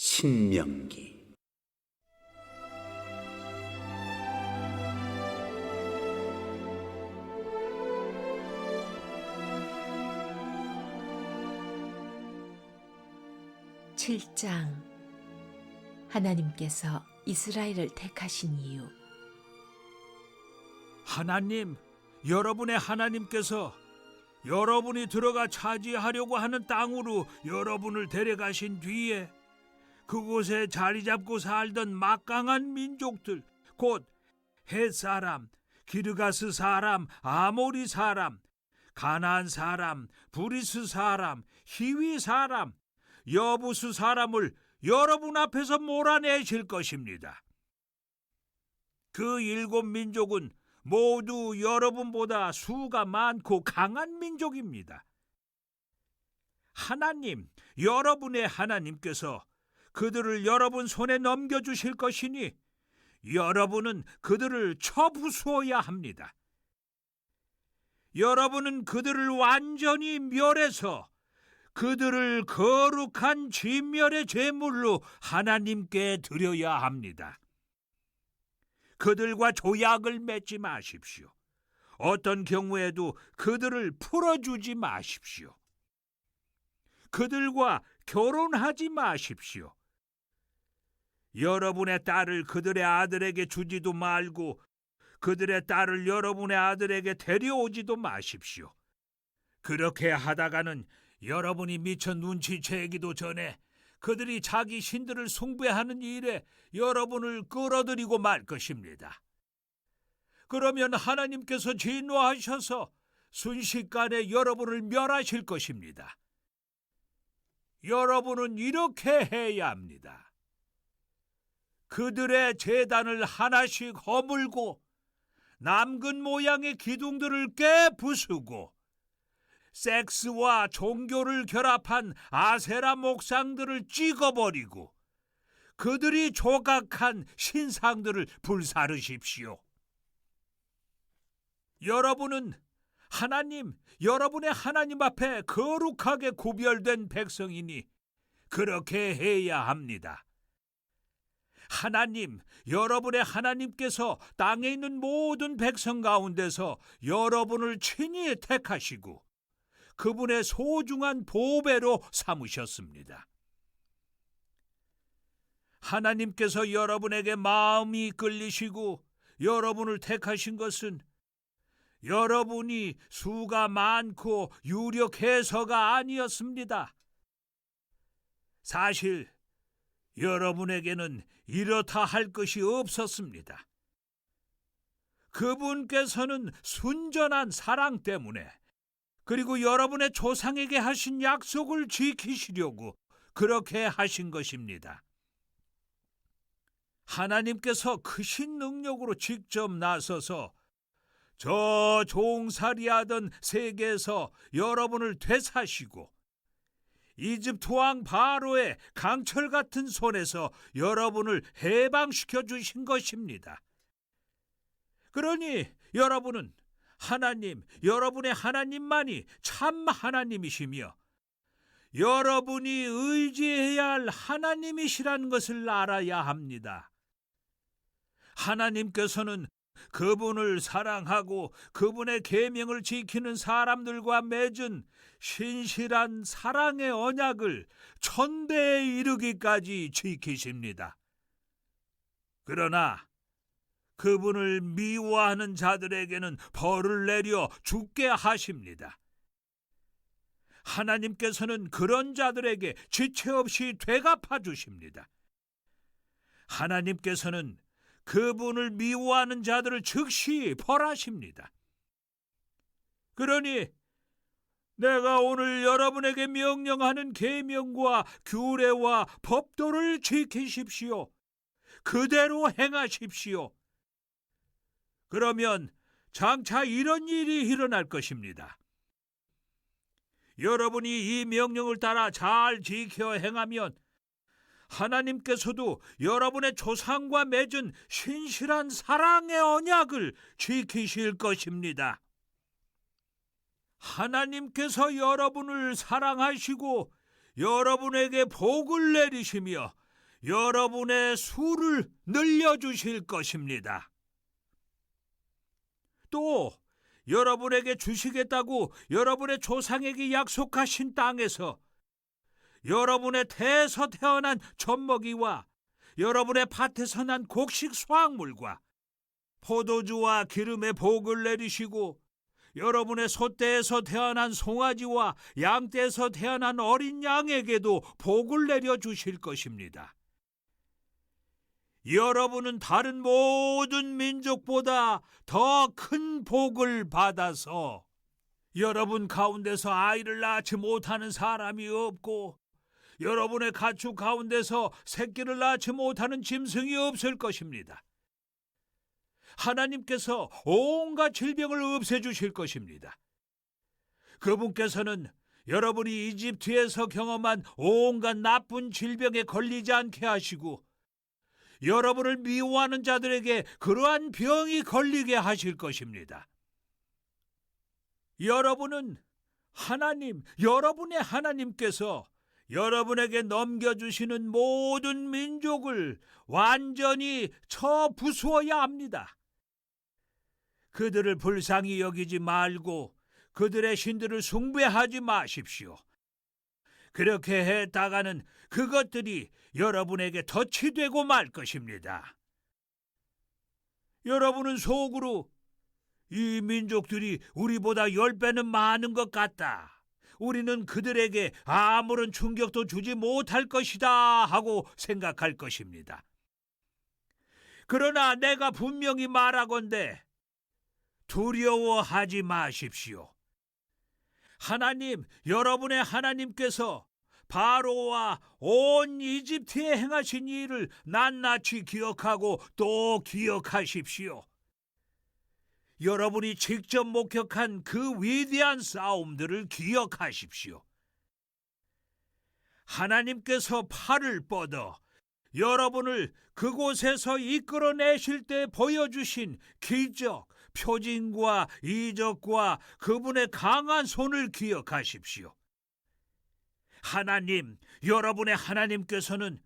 신명기. 칠장. 하나님께서 이스라엘을 택하신 이유. 하나님, 여러분의 하나님께서 여러분이 들어가 차지하려고 하는 땅으로 여러분을 데려가신 뒤에 그곳에 자리 잡고 살던 막강한 민족들, 곧 헷사람, 기르가스 사람, 아모리 사람, 가나안 사람, 브리스 사람, 히위 사람, 여부스 사람을 여러분 앞에서 몰아내실 것입니다. 그 7민족은 모두 여러분보다 수가 많고 강한 민족입니다. 하나님, 여러분의 하나님께서 그들을 여러분 손에 넘겨주실 것이니 여러분은 그들을 쳐부수어야 합니다. 여러분은 그들을 완전히 멸해서 그들을 거룩한 진멸의 제물로 하나님께 드려야 합니다. 그들과 조약을 맺지 마십시오. 어떤 경우에도 그들을 풀어주지 마십시오. 그들과 결혼하지 마십시오. 여러분의 딸을 그들의 아들에게 주지도 말고 그들의 딸을 여러분의 아들에게 데려오지도 마십시오. 그렇게 하다가는 여러분이 미처 눈치채기도 전에 그들이 자기 신들을 숭배하는 일에 여러분을 끌어들이고 말 것입니다. 그러면 하나님께서 진노하셔서 순식간에 여러분을 멸하실 것입니다. 여러분은 이렇게 해야 합니다. 그들의 제단을 하나씩 허물고 남근 모양의 기둥들을 깨부수고 섹스와 종교를 결합한 아세라 목상들을 찍어버리고 그들이 조각한 신상들을 불사르십시오. 여러분은 여러분의 하나님 앞에 거룩하게 구별된 백성이니 그렇게 해야 합니다. 하나님, 여러분의 하나님께서 땅에 있는 모든 백성 가운데서 여러분을 친히 택하시고 그분의 소중한 보배로 삼으셨습니다. 하나님께서 여러분에게 마음이 끌리시고 여러분을 택하신 것은 여러분이 수가 많고 유력해서가 아니었습니다. 사실 여러분에게는 이렇다 할 것이 없었습니다. 그분께서는 순전한 사랑 때문에 그리고 여러분의 조상에게 하신 약속을 지키시려고 그렇게 하신 것입니다. 하나님께서 크신 능력으로 직접 나서서 저 종살이하던 세계에서 여러분을 되사시고 이집트 왕 바로의 강철 같은 손에서 여러분을 해방시켜 주신 것입니다. 그러니 여러분은 여러분의 하나님만이 참 하나님이시며 여러분이 의지해야 할 하나님이시라는 것을 알아야 합니다. 하나님께서는 그분을 사랑하고 그분의 계명을 지키는 사람들과 맺은 신실한 사랑의 언약을 천대에 이르기까지 지키십니다. 그러나 그분을 미워하는 자들에게는 벌을 내려 죽게 하십니다. 하나님께서는 그런 자들에게 지체 없이 되갚아 주십니다. 하나님께서는 그분을 미워하는 자들을 즉시 벌하십니다. 그러니 내가 오늘 여러분에게 명령하는 계명과 규례와 법도를 지키십시오. 그대로 행하십시오. 그러면 장차 이런 일이 일어날 것입니다. 여러분이 이 명령을 따라 잘 지켜 행하면 하나님께서도 여러분의 조상과 맺은 신실한 사랑의 언약을 지키실 것입니다. 하나님께서 여러분을 사랑하시고 여러분에게 복을 내리시며 여러분의 수를 늘려주실 것입니다. 또 여러분에게 주시겠다고 여러분의 조상에게 약속하신 땅에서 여러분의 태에서 태어난 젖먹이와 여러분의 밭에서 난 곡식 수확물과 포도주와 기름의 복을 내리시고 여러분의 소떼에서 태어난 송아지와 양떼에서 태어난 어린 양에게도 복을 내려주실 것입니다. 여러분은 다른 모든 민족보다 더 큰 복을 받아서 여러분 가운데서 아이를 낳지 못하는 사람이 없고 여러분의 가축 가운데서 새끼를 낳지 못하는 짐승이 없을 것입니다. 하나님께서 온갖 질병을 없애주실 것입니다. 그분께서는 여러분이 이집트에서 경험한 온갖 나쁜 질병에 걸리지 않게 하시고 여러분을 미워하는 자들에게 그러한 병이 걸리게 하실 것입니다. 여러분은 여러분의 하나님께서 여러분에게 넘겨주시는 모든 민족을 완전히 처부수어야 합니다. 그들을 불쌍히 여기지 말고 그들의 신들을 숭배하지 마십시오. 그렇게 했다가는 그것들이 여러분에게 덫이 되고 말 것입니다. 여러분은 속으로 이 민족들이 우리보다 10배는 많은 것 같다. 우리는 그들에게 아무런 충격도 주지 못할 것이다 하고 생각할 것입니다. 그러나 내가 분명히 말하건대 두려워하지 마십시오. 여러분의 하나님께서 바로와 온 이집트에 행하신 일을 낱낱이 기억하고 또 기억하십시오. 여러분이 직접 목격한 그 위대한 싸움들을 기억하십시오. 하나님께서 팔을 뻗어 여러분을 그곳에서 이끌어내실 때 보여주신 기적, 표징과 이적과 그분의 강한 손을 기억하십시오. 여러분의 하나님께서는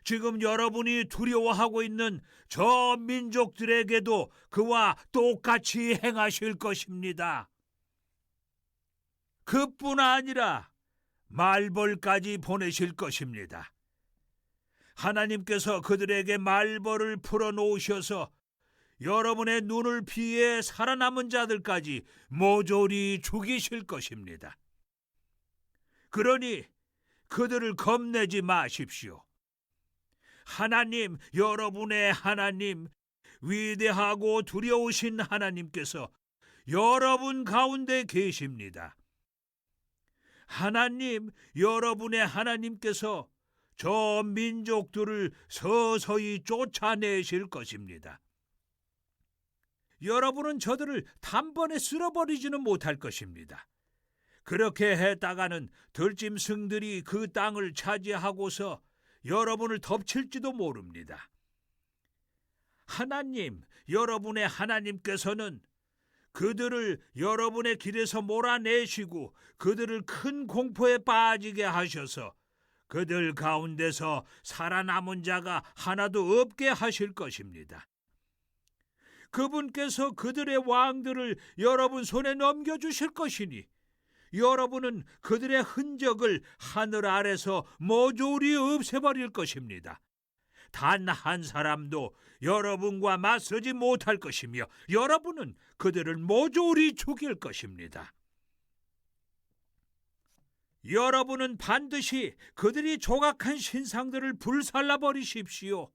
지금 여러분이 두려워하고 있는 저 민족들에게도 그와 똑같이 행하실 것입니다. 그뿐 아니라 말벌까지 보내실 것입니다. 하나님께서 그들에게 말벌을 풀어놓으셔서 여러분의 눈을 피해 살아남은 자들까지 모조리 죽이실 것입니다. 그러니 그들을 겁내지 마십시오. 여러분의 하나님, 위대하고 두려우신 하나님께서 여러분 가운데 계십니다. 여러분의 하나님께서 저 민족들을 서서히 쫓아내실 것입니다. 여러분은 저들을 단번에 쓸어버리지는 못할 것입니다. 그렇게 했다가는 들짐승들이 그 땅을 차지하고서 여러분을 덮칠지도 모릅니다. 여러분의 하나님께서는 그들을 여러분의 길에서 몰아내시고 그들을 큰 공포에 빠지게 하셔서 그들 가운데서 살아남은 자가 하나도 없게 하실 것입니다. 그분께서 그들의 왕들을 여러분 손에 넘겨주실 것이니 여러분은 그들의 흔적을 하늘 아래서 모조리 없애버릴 것입니다. 단 한 사람도 여러분과 맞서지 못할 것이며 여러분은 그들을 모조리 죽일 것입니다. 여러분은 반드시 그들이 조각한 신상들을 불살라버리십시오.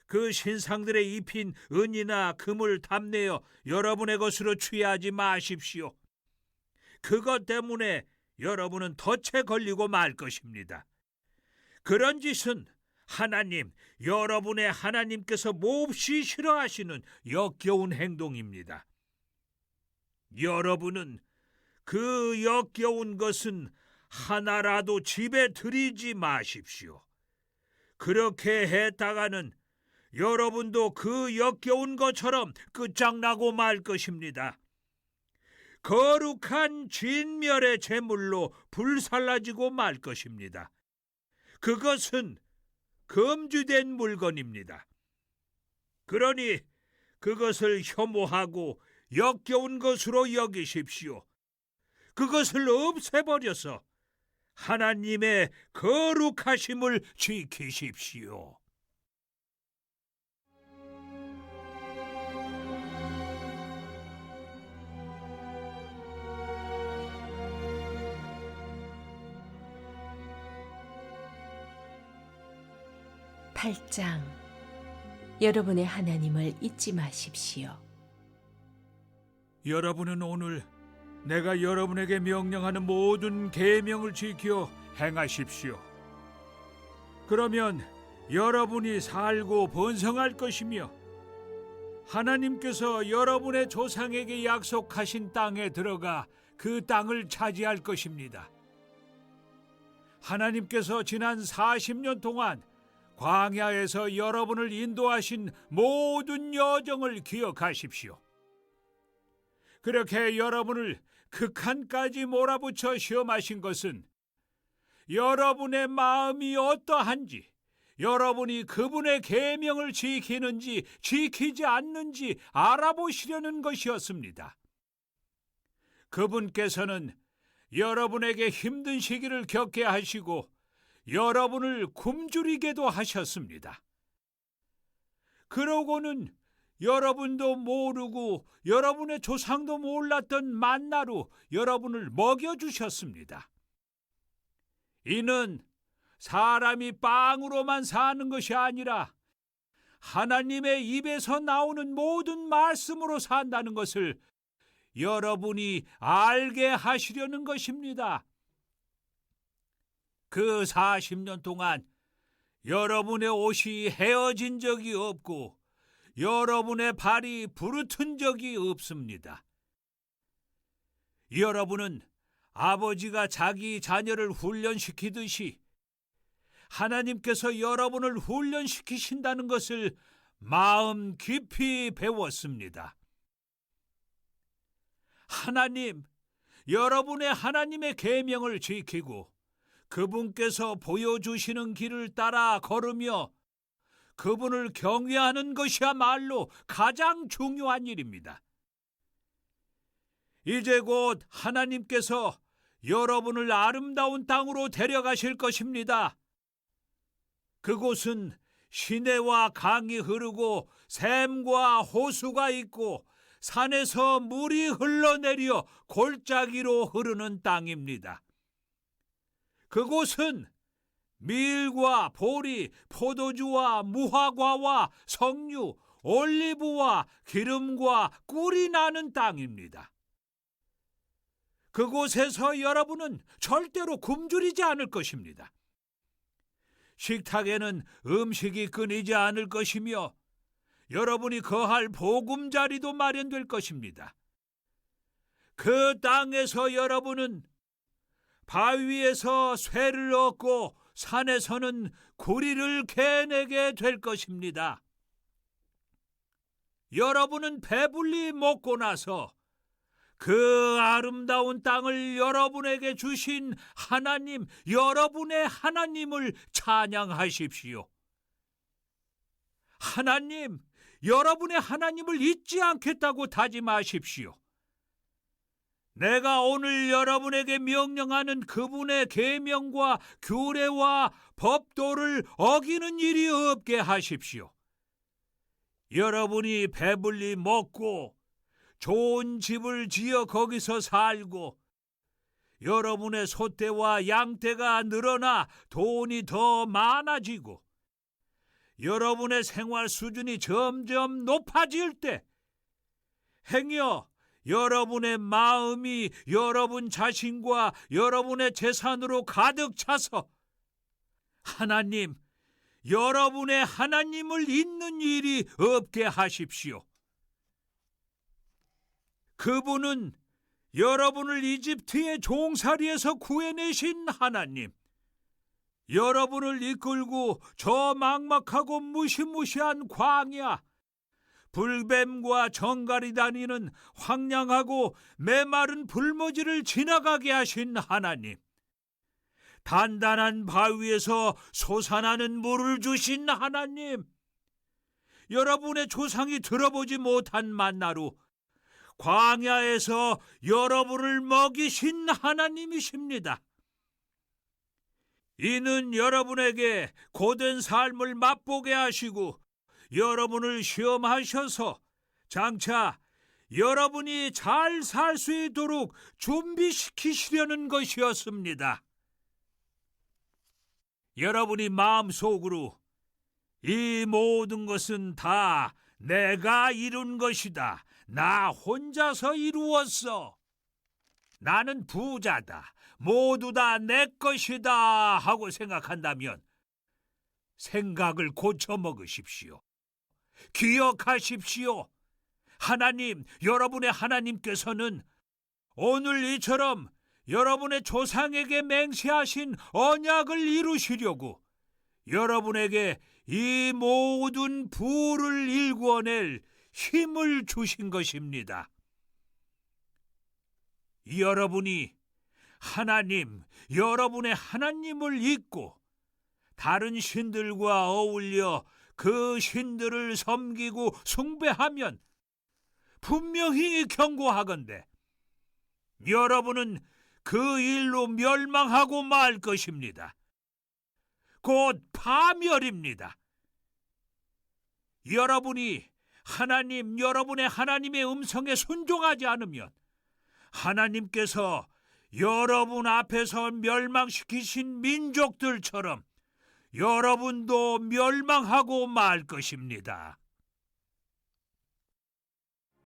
그 신상들에 입힌 은이나 금을 탐내어 여러분의 것으로 취하지 마십시오. 그것 때문에 여러분은 덫에 걸리고 말 것입니다. 그런 짓은 여러분의 하나님께서 몹시 싫어하시는 역겨운 행동입니다. 여러분은 그 역겨운 것은 하나라도 집에 들이지 마십시오. 그렇게 했다가는 여러분도 그 역겨운 것처럼 끝장나고 말 것입니다. 거룩한 진멸의 제물로 불살라지고 말 것입니다. 그것은 금지된 물건입니다. 그러니 그것을 혐오하고 역겨운 것으로 여기십시오. 그것을 없애버려서 하나님의 거룩하심을 지키십시오. 팔장 여러분의 하나님을 잊지 마십시오. 여러분은 오늘 내가 여러분에게 명령하는 모든 계명을 지켜 행하십시오. 그러면 여러분이 살고 번성할 것이며 하나님께서 여러분의 조상에게 약속하신 땅에 들어가 그 땅을 차지할 것입니다. 하나님께서 지난 40년 동안 광야에서 여러분을 인도하신 모든 여정을 기억하십시오. 그렇게 여러분을 극한까지 몰아붙여 시험하신 것은 여러분의 마음이 어떠한지, 여러분이 그분의 계명을 지키는지 지키지 않는지 알아보시려는 것이었습니다. 그분께서는 여러분에게 힘든 시기를 겪게 하시고 여러분을 굶주리게도 하셨습니다. 그러고는 여러분도 모르고 여러분의 조상도 몰랐던 만나로 여러분을 먹여주셨습니다. 이는 사람이 빵으로만 사는 것이 아니라 하나님의 입에서 나오는 모든 말씀으로 산다는 것을 여러분이 알게 하시려는 것입니다. 그 40년 동안 여러분의 옷이 헤어진 적이 없고 여러분의 발이 부르튼 적이 없습니다. 여러분은 아버지가 자기 자녀를 훈련시키듯이 하나님께서 여러분을 훈련시키신다는 것을 마음 깊이 배웠습니다. 하나님, 여러분의 하나님의 계명을 지키고 그분께서 보여주시는 길을 따라 걸으며 그분을 경외하는 것이야말로 가장 중요한 일입니다. 이제 곧 하나님께서 여러분을 아름다운 땅으로 데려가실 것입니다. 그곳은 시내와 강이 흐르고 샘과 호수가 있고 산에서 물이 흘러내려 골짜기로 흐르는 땅입니다. 그곳은 밀과 보리, 포도주와 무화과와 석류, 올리브와 기름과 꿀이 나는 땅입니다. 그곳에서 여러분은 절대로 굶주리지 않을 것입니다. 식탁에는 음식이 끊이지 않을 것이며 여러분이 거할 보금자리도 마련될 것입니다. 그 땅에서 여러분은 바위에서 쇠를 얻고 산에서는 구리를 캐내게 될 것입니다. 여러분은 배불리 먹고 나서 그 아름다운 땅을 여러분에게 주신 하나님, 여러분의 하나님을 찬양하십시오. 하나님, 여러분의 하나님을 잊지 않겠다고 다짐하십시오. 내가 오늘 여러분에게 명령하는 그분의 계명과 규례와 법도를 어기는 일이 없게 하십시오. 여러분이 배불리 먹고 좋은 집을 지어 거기서 살고 여러분의 소떼와 양떼가 늘어나 돈이 더 많아지고 여러분의 생활 수준이 점점 높아질 때 행여 여러분의 마음이 여러분 자신과 여러분의 재산으로 가득 차서 하나님, 여러분의 하나님을 잊는 일이 없게 하십시오. 그분은 여러분을 이집트의 종살이에서 구해내신 하나님, 여러분을 이끌고 저 막막하고 무시무시한 광야, 불뱀과 정갈이 다니는 황량하고 메마른 불모지를 지나가게 하신 하나님, 단단한 바위에서 솟아나는 물을 주신 하나님, 여러분의 조상이 들어보지 못한 만나로 광야에서 여러분을 먹이신 하나님이십니다. 이는 여러분에게 고된 삶을 맛보게 하시고 여러분을 시험하셔서 장차 여러분이 잘 살 수 있도록 준비시키시려는 것이었습니다. 여러분이 마음속으로 이 모든 것은 다 내가 이룬 것이다, 나 혼자서 이루었어, 나는 부자다, 모두 다 내 것이다 하고 생각한다면 생각을 고쳐먹으십시오. 기억하십시오. 하나님, 여러분의 하나님께서는 오늘 이처럼 여러분의 조상에게 맹세하신 언약을 이루시려고 여러분에게 이 모든 부를 일구어낼 힘을 주신 것입니다. 여러분이 하나님, 여러분의 하나님을 잊고 다른 신들과 어울려 그 신들을 섬기고 숭배하면 분명히 경고하건대 여러분은 그 일로 멸망하고 말 것입니다. 곧 파멸입니다. 여러분이 하나님, 여러분의 하나님의 음성에 순종하지 않으면 하나님께서 여러분 앞에서 멸망시키신 민족들처럼 여러분도 멸망하고 말 것입니다.